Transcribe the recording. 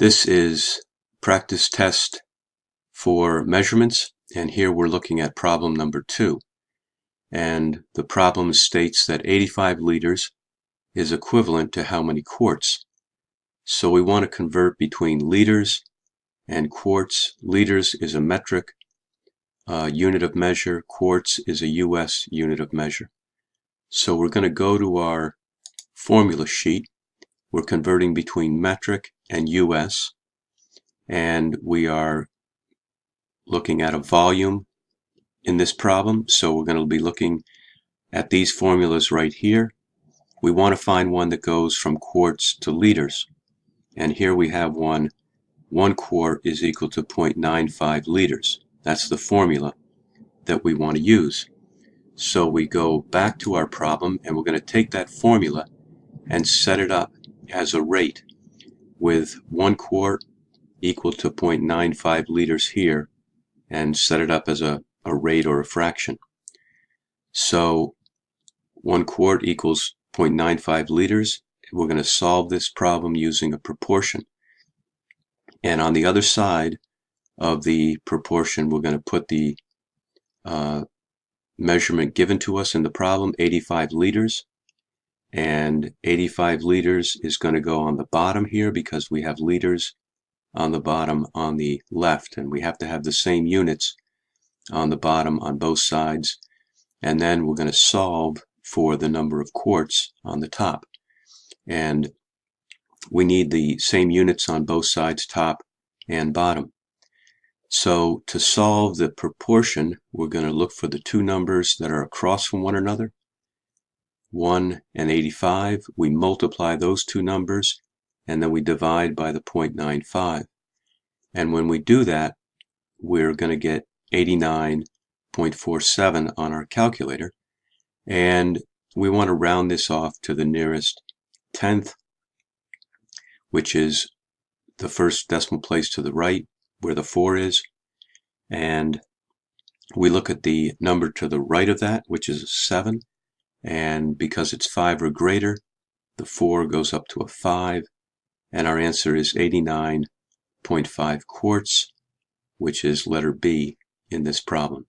This is practice test for measurements, and here we're looking at problem number 2. And the problem states that 85 liters is equivalent to how many quarts? So we want to convert between liters and quarts. Liters is a metric unit of measure. Quarts is a US unit of measure. So we're going to go to our formula sheet. We're converting between metric and US, and we are looking at a volume in this problem. So we're going to be looking at these formulas right here. We want to find one that goes from quarts to liters. And here we have one quart is equal to 0.95 liters. That's the formula that we want to use. So we go back to our problem, and we're going to take that formula and set it up as a rate with 1 quart equal to 0.95 liters here, and set it up as a rate or a fraction. So 1 quart equals 0.95 liters. We're going to solve this problem using a proportion. And on the other side of the proportion, we're going to put the measurement given to us in the problem, 85 liters. And 85 liters is going to go on the bottom here because we have liters on the bottom on the left, and we have to have the same units on the bottom on both sides. And then we're going to solve for the number of quarts on the top. And we need the same units on both sides, top and bottom. So to solve the proportion, we're going to look for the two numbers that are across from one another, 1 and 85. We multiply those two numbers, and then we divide by the 0.95. And when we do that, we're going to get 89.47 on our calculator. And we want to round this off to the nearest tenth, which is the first decimal place to the right where the 4 is. And we look at the number to the right of that, which is a 7. And because it's 5 or greater, the 4 goes up to a 5. And our answer is 89.5 quarts, which is letter B in this problem.